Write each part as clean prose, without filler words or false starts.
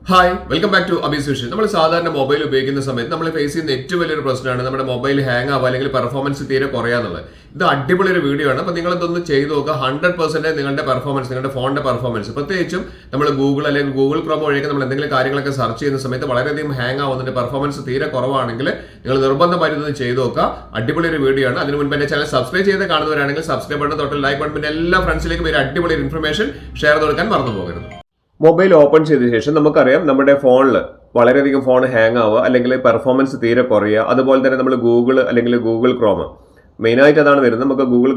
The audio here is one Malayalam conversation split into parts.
Hi welcome back to Abee's vision. നമ്മൾ സാധാരണ മൊബൈൽ ഉപയോഗിക്കുന്ന സമയത്ത് നമ്മൾ ഫേസ് ചെയ്യുന്ന ഏറ്റവും വലിയൊരു പ്രശ്നമാണ് നമ്മുടെ മൊബൈൽ ഹാങ് ആവുക അല്ലെങ്കിൽ പെർഫോമൻസ് തീരെ കുറയാന്നുള്ളത്. ഇത് അടിപൊളി ഒരു വീഡിയോ ആണ്. അപ്പോൾ നിങ്ങൾ ഇതൊന്ന് ചെയ്ത് നോക്കുക. 100% നിങ്ങളുടെ പെർഫോമൻസ്, നിങ്ങളുടെ ഫോണിന്റെ പെർഫോമൻസ്, പ്രത്യേകിച്ചും നമ്മൾ ഗൂഗിൾ അല്ലെങ്കിൽ ഗൂഗിൾ ക്രോം വഴിയൊക്കെ നമ്മൾ എന്തെങ്കിലും കാര്യങ്ങളൊക്കെ സെർച്ച് ചെയ്യുന്ന സമയത്ത് വളരെയധികം ഹാങ് ആവുന്നതിന്റെ പെർഫോമൻസ് തീരെ കുറവാണെങ്കിൽ നിങ്ങൾ നിർബന്ധമായിട്ട് ഇത് ചെയ്ത് നോക്കുക. അടിപൊളി ഒരു വീഡിയോ ആണ്. അതിന് മുൻപ് എന്റെ ചാനൽ സബ്സ്ക്രൈബ് ചെയ്ത് കാണുന്നവരാണെങ്കിൽ സബ്സ്ക്രൈബ് ബട്ടൺ തൊട്ട് ലൈക്ക് ബട്ടൺ, പിന്നെ എല്ലാ ഫ്രണ്ട്സിലേക്കും ഒരു അടിപൊളി ഇൻഫർമേഷൻ ഷെയർ കൊടുക്കാൻ മറന്നു പോകരുത്. മൊബൈൽ ഓപ്പൺ ചെയ്ത ശേഷം നമുക്കറിയാം നമ്മുടെ ഫോണിൽ വളരെയധികം ഫോൺ ഹാങ് ആവുക അല്ലെങ്കിൽ പെർഫോമൻസ് തീരെ കുറയുക. അതുപോലെ തന്നെ നമ്മൾ ഗൂഗിൾ അല്ലെങ്കിൽ ഗൂഗിൾ ക്രോം മെയിനായിട്ട് അതാണ് വരുന്നത്. നമുക്ക് ഗൂഗിൾ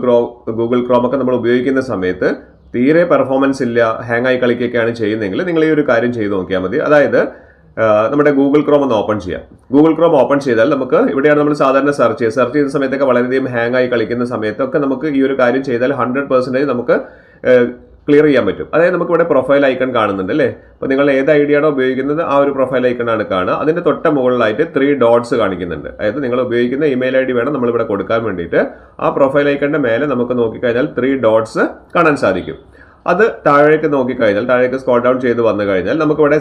ക്രോം ഒക്കെ നമ്മൾ ഉപയോഗിക്കുന്ന സമയത്ത് തീരെ പെർഫോമൻസ് ഇല്ല, ഹാങ് ആയി കളിക്കുകയൊക്കെയാണ് ചെയ്യുന്നതെങ്കിൽ നിങ്ങൾ ഈ ഒരു കാര്യം ചെയ്ത് നോക്കിയാൽ മതി. അതായത് നമ്മുടെ ഗൂഗിൾ ക്രോം ഒന്ന് ഓപ്പൺ ചെയ്യാം. ഗൂഗിൾ ക്രോം ഓപ്പൺ ചെയ്താൽ നമുക്ക് ഇവിടെയാണ് നമ്മൾ സാധാരണ സെർച്ച് ചെയ്യുന്ന സമയത്തൊക്കെ വളരെയധികം ഹാങ് ആയി കളിക്കുന്ന സമയത്തൊക്കെ നമുക്ക് ഈ ഒരു കാര്യം ചെയ്താൽ 100% നമുക്ക് ക്ലിയർ ചെയ്യാൻ പറ്റും. അതായത് നമുക്ക് ഇവിടെ പ്രൊഫൈൽ ഐക്കൺ കാണുന്നുണ്ട് അല്ലേ. അപ്പോൾ നിങ്ങൾ ഏത് ഐഡിയ ആണോ ഉപയോഗിക്കുന്നത് ആ ഒരു പ്രൊഫൈൽ ഐക്കൺ ആണ് കാണുക. അതിന്റെ തൊട്ട മുകളിലായിട്ട് 3 ഡോട്ട്സ് കാണിക്കുന്നുണ്ട്. അതായത് നിങ്ങൾ ഉപയോഗിക്കുന്ന ഇമെയിൽ ഐ ഡി വേണം നമ്മളിവിടെ കൊടുക്കാൻ വേണ്ടിയിട്ട്. ആ പ്രൊഫൈൽ ഐക്കണിന്റെ മേലെ നമുക്ക് നോക്കിക്കഴിഞ്ഞാൽ 3 ഡോട്ട്സ് കാണാൻ സാധിക്കും. അത് താഴേക്ക് നോക്കിക്കഴിഞ്ഞാൽ, താഴേക്ക് സ്ക്രോൾ ഡൗൺ ചെയ്ത് വന്നു കഴിഞ്ഞാൽ നമുക്കിവിടെ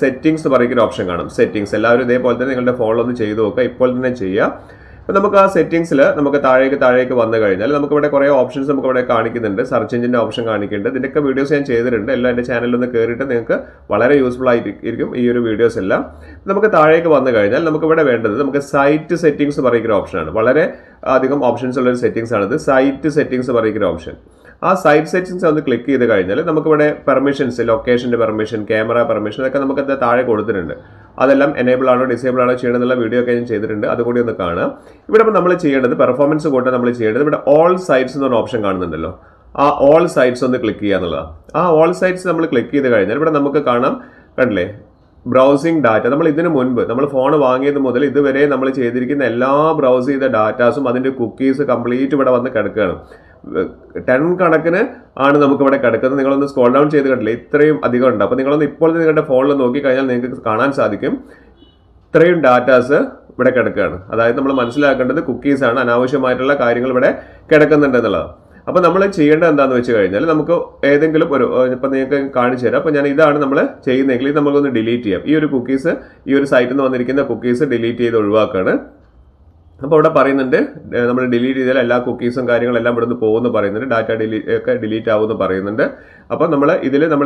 സെറ്റിംഗ്സ് എന്ന് പറയുന്ന ഒരു ഓപ്ഷൻ കാണും. സെറ്റിംഗ്സ് എല്ലാവരും ഇതേപോലെ തന്നെ നിങ്ങളുടെ ഫോണിലൊന്ന് ചെയ്ത് നോക്കുക, ഇപ്പോൾ തന്നെ ചെയ്യുക. അപ്പോൾ നമുക്ക് ആ സെറ്റിംഗ്സിൽ നമുക്ക് താഴേക്ക് വന്നു കഴിഞ്ഞാൽ നമുക്കിവിടെ കുറേ ഓപ്ഷൻസ് നമുക്കിവിടെ കാണിക്കുന്നുണ്ട്. സെർച്ച് എഞ്ചിൻ്റെ ഓപ്ഷൻ കാണിക്കുന്നുണ്ട്. ഇതിൻ്റെയൊക്കെ വീഡിയോസ് ഞാൻ ചെയ്തിട്ടുണ്ട്. എല്ലാം എൻ്റെ ചാനലിൽ ഒന്ന് കയറിയിട്ട് നിങ്ങൾക്ക് വളരെ യൂസ്ഫുൾ ആയിരിക്കും ഈ ഒരു വീഡിയോസ് എല്ലാം. നമുക്ക് താഴേക്ക് വന്നു കഴിഞ്ഞാൽ നമുക്കിവിടെ വേണ്ടത് നമുക്ക് സൈറ്റ് സെറ്റിംഗ്സ് പറയുന്ന ഓപ്ഷനാണ്. വളരെ അധികം ഓപ്ഷൻസ് ഉള്ളൊരു സെറ്റിംഗ്സ് ആണിത്. സൈറ്റ് സെറ്റിംഗ്സ് പറയുന്ന ഓപ്ഷൻ. ആ സൈറ്റ് സെറ്റിംഗ്സ് ഒന്ന് ക്ലിക്ക് ചെയ്ത് കഴിഞ്ഞാൽ നമുക്കിവിടെ പെർമിഷൻസ്, ലൊക്കേഷൻ്റെ പെർമിഷൻ, ക്യാമറ പെർമിഷൻ, അതൊക്കെ നമുക്ക് താഴെ കൊടുത്തിട്ടുണ്ട്. അതെല്ലാം എനേബിൾ ആണോ ഡിസേബിൾ ആണോ ചെയ്യണമെന്നുള്ള വീഡിയോ ഒക്കെ ഞാൻ ചെയ്തിട്ടുണ്ട്. അതുകൂടി ഒന്ന് കാണുക. ഇവിടെ നമ്മൾ ചെയ്യേണ്ടത് പെർഫോമൻസ് കൂട്ടാൻ നമ്മൾ ചെയ്യേണ്ടത് ഇവിടെ ഓൾ സൈറ്റ്സ് എന്നൊരു ഓപ്ഷൻ കാണുന്നുണ്ടല്ലോ. ആ ഓൾ സൈറ്റ്സ് ഒന്ന് ക്ലിക്ക് ചെയ്യുക എന്നുള്ളതാണ്. ആ ഓൾ സൈറ്റ്സ് നമ്മൾ ക്ലിക്ക് ചെയ്ത് കഴിഞ്ഞാൽ ഇവിടെ നമുക്ക് കാണാം, കണ്ടില്ലേ, ബ്രൗസിംഗ് ഡാറ്റ. നമ്മൾ ഇതിനു മുൻപ് നമ്മൾ ഫോൺ വാങ്ങിയത് മുതൽ ഇതുവരെ നമ്മൾ ചെയ്തിരിക്കുന്ന എല്ലാ ബ്രൗസ് ചെയ്ത ഡാറ്റാസും അതിൻ്റെ കുക്കീസ് കംപ്ലീറ്റ് ഇവിടെ വന്ന് കിടക്കുകയാണ്. 10 കണക്കിന് ആണ് നമുക്കിവിടെ കിടക്കുന്നത്. നിങ്ങളൊന്ന് സ്ക്രോൾ ഡൗൺ ചെയ്ത് കണ്ടില്ലേ, ഇത്രയും അധികം ഉണ്ട്. അപ്പോൾ നിങ്ങളൊന്ന് ഇപ്പോൾ നിങ്ങളുടെ ഫോണിൽ നോക്കിക്കഴിഞ്ഞാൽ നിങ്ങൾക്ക് കാണാൻ സാധിക്കും ഇത്രയും ഡാറ്റാസ് ഇവിടെ കിടക്കുകയാണ്. അതായത് നമ്മൾ മനസ്സിലാക്കേണ്ടത് കുക്കീസാണ്, അനാവശ്യമായിട്ടുള്ള കാര്യങ്ങൾ ഇവിടെ കിടക്കുന്നുണ്ട് എന്നുള്ളതാണ്. അപ്പോൾ നമ്മൾ ചെയ്യേണ്ടത് എന്താണെന്ന് വെച്ച് കഴിഞ്ഞാൽ നമുക്ക് ഏതെങ്കിലും ഒരു, ഇപ്പം നിങ്ങൾക്ക് കാണിച്ചു തരാം. അപ്പോൾ ഞാൻ ഇതാണ് നമ്മൾ ചെയ്യുന്നതെങ്കിൽ ഇത് നമുക്കൊന്ന് ഡിലീറ്റ് ചെയ്യാം. ഈ ഒരു കുക്കീസ്, ഈ ഒരു സൈറ്റിൽ നിന്ന് വന്നിരിക്കുന്ന കുക്കീസ് ഡിലീറ്റ് ചെയ്ത് ഒഴിവാക്കുകയാണ്. അപ്പോൾ ഇവിടെ പറയുന്നുണ്ട് നമ്മൾ ഡിലീറ്റ് ചെയ്താൽ എല്ലാ കുക്കീസും കാര്യങ്ങളെല്ലാം ഇവിടെ നിന്ന് പോകുമെന്ന് പറയുന്നുണ്ട്. ഡാറ്റ ഒക്കെ ഡിലീറ്റ് ആവുമെന്ന് പറയുന്നുണ്ട്. അപ്പോൾ നമ്മൾ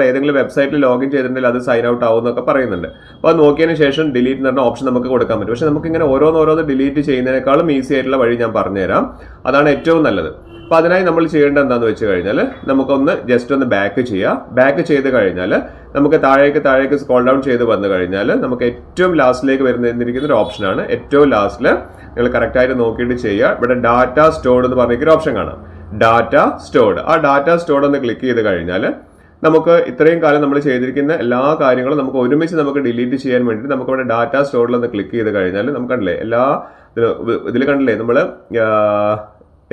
ഏതെങ്കിലും വെബ്സൈറ്റിൽ ലോഗിൻ ചെയ്തിട്ടുണ്ടെങ്കിൽ അത് സൈൻ ഔട്ട് ആവുമെന്നൊക്കെ പറയുന്നുണ്ട്. അപ്പോൾ അത് നോക്കിയതിന് ശേഷം ഡിലീറ്റ് എന്ന് പറഞ്ഞ ഓപ്ഷൻ നമുക്ക് കൊടുക്കാൻ പറ്റും. പക്ഷേ നമുക്കിങ്ങനെ ഓരോന്ന് ഡിലീറ്റ് ചെയ്യുന്നതിനേക്കാളും ഈസി ആയിട്ടുള്ള വഴി ഞാൻ പറഞ്ഞുതരാം. അതാണ് ഏറ്റവും നല്ലത്. അപ്പോൾ അതിനായി നമ്മൾ ചെയ്യേണ്ടത് എന്താണെന്ന് വെച്ച് കഴിഞ്ഞാൽ നമുക്കൊന്ന് ജസ്റ്റ് ഒന്ന് ബാക്ക് ചെയ്യാം. ബാക്ക് ചെയ്ത് കഴിഞ്ഞാൽ നമുക്ക് താഴേക്ക് സ്ക്രോൾ ഡൗൺ ചെയ്ത് വന്നു കഴിഞ്ഞാൽ നമുക്ക് ഏറ്റവും ലാസ്റ്റിലേക്ക് വരുന്നിരിക്കുന്ന ഒരു ഓപ്ഷനാണ്. ഏറ്റവും ലാസ്റ്റിൽ നിങ്ങൾ കറക്റ്റായിട്ട് നോക്കിയിട്ട് ചെയ്യുക. ഇവിടെ ഡാറ്റ സ്റ്റോർഡ് എന്ന് പറഞ്ഞിരിക്കുന്ന ഓപ്ഷൻ കാണാം. Data stored. ആ ഡാറ്റ സ്റ്റോർഡ് ഒന്ന് ക്ലിക്ക് ചെയ്ത് കഴിഞ്ഞാൽ നമുക്ക് ഇത്രയും കാലം നമ്മൾ ചെയ്തിരിക്കുന്ന എല്ലാ കാര്യങ്ങളും നമുക്ക് ഒരുമിച്ച് നമുക്ക് ഡിലീറ്റ് ചെയ്യാൻ വേണ്ടിയിട്ട് നമുക്കിവിടെ ഡാറ്റ സ്റ്റോർഡിൽ ഒന്ന് ക്ലിക്ക് ചെയ്ത് കഴിഞ്ഞാൽ നമുക്ക് കണ്ടില്ലേ, എല്ലാ ഇതിൽ കണ്ടില്ലേ, നമ്മൾ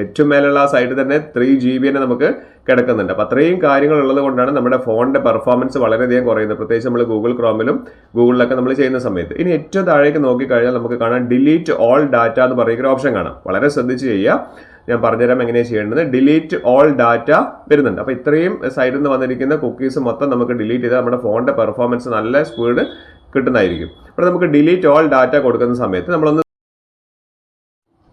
ഏറ്റവും മേലുള്ള ആ സൈഡിൽ തന്നെ 3 GB തന്നെ നമുക്ക് കിടക്കുന്നുണ്ട്. അപ്പോൾ അത്രയും കാര്യങ്ങൾ ഉള്ളത് കൊണ്ടാണ് നമ്മുടെ ഫോണിന്റെ പെർഫോമൻസ് വളരെയധികം കുറയുന്നത്. പ്രത്യേകിച്ച് നമ്മൾ ഗൂഗിൾ ക്രോമിലും ഗൂഗിളിലൊക്കെ നമ്മൾ ചെയ്യുന്ന സമയത്ത്. ഇനി ഏറ്റവും താഴേക്ക് നോക്കിക്കഴിഞ്ഞാൽ നമുക്ക് കാണാം ഡിലീറ്റ് ഓൾ ഡാറ്റ എന്ന് പറയുന്ന ഓപ്ഷൻ കാണാം. വളരെ ശ്രദ്ധിച്ച് ചെയ്യുക. ഞാൻ പറഞ്ഞുതരാം എങ്ങനെയാണ് ചെയ്യേണ്ടത്. ഡിലീറ്റ് ഓൾ ഡാറ്റ വരുന്നുണ്ട്. അപ്പോൾ ഇത്രയും സൈഡിൽ നിന്ന് വന്നിരിക്കുന്ന കുക്കീസ് മൊത്തം നമുക്ക് ഡിലീറ്റ് ചെയ്താൽ നമ്മുടെ ഫോണിന്റെ പെർഫോമൻസ് നല്ല സ്പീഡ് കിട്ടുന്നതായിരിക്കും. അപ്പോൾ നമുക്ക് ഡിലീറ്റ് ഓൾ ഡാറ്റ കൊടുക്കുന്ന സമയത്ത് നമ്മളൊന്ന്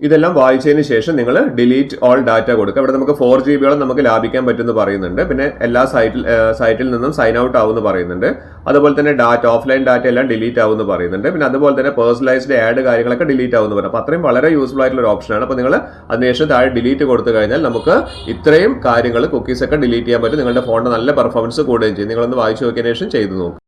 ഇതെല്ലാം വായിച്ചതിന് ശേഷം നിങ്ങൾ ഡിലീറ്റ് ഓൾ ഡാറ്റ കൊടുക്കുക. ഇവിടെ നമുക്ക് 4 GB നമുക്ക് ലാഭിക്കാൻ പറ്റുമെന്ന് പറയുന്നുണ്ട്. പിന്നെ എല്ലാ സൈറ്റിൽ നിന്നും സൈൻ ഔട്ട് ആവുമെന്ന് പറയുന്നുണ്ട്. അതുപോലെ തന്നെ ഓഫ്ലൈൻ ഡാറ്റ എല്ലാം ഡിലീറ്റ് ആവുമെന്ന് പറയുന്നുണ്ട്. പിന്നെ അതുപോലെ തന്നെ പേഴ്സണലൈസ്ഡ് ആഡ് കാര്യങ്ങളൊക്കെ ഡിലീറ്റ് ആവുമെന്ന് പറയും. അപ്പോൾ അത്രയും വളരെ യൂസ്ഫുൾ ആയിട്ടുള്ള ഒരു ഓപ്ഷനാണ്. അപ്പോൾ നിങ്ങൾ അതിനുശേഷം താഴെ ഡിലീറ്റ് കൊടുത്തു കഴിഞ്ഞാൽ നമുക്ക് ഇത്രയും കാര്യങ്ങൾ കുക്കീസ് ഒക്കെ ഡിലീറ്റ് ചെയ്യാൻ പറ്റും. നിങ്ങളുടെ ഫോണിന്റെ നല്ല പെർഫോമൻസ് കൂടുകയും ചെയ്യും. നിങ്ങളൊന്ന് വായിച്ചു നോക്കിയതിനു ശേഷം ചെയ്തു നോക്കുക.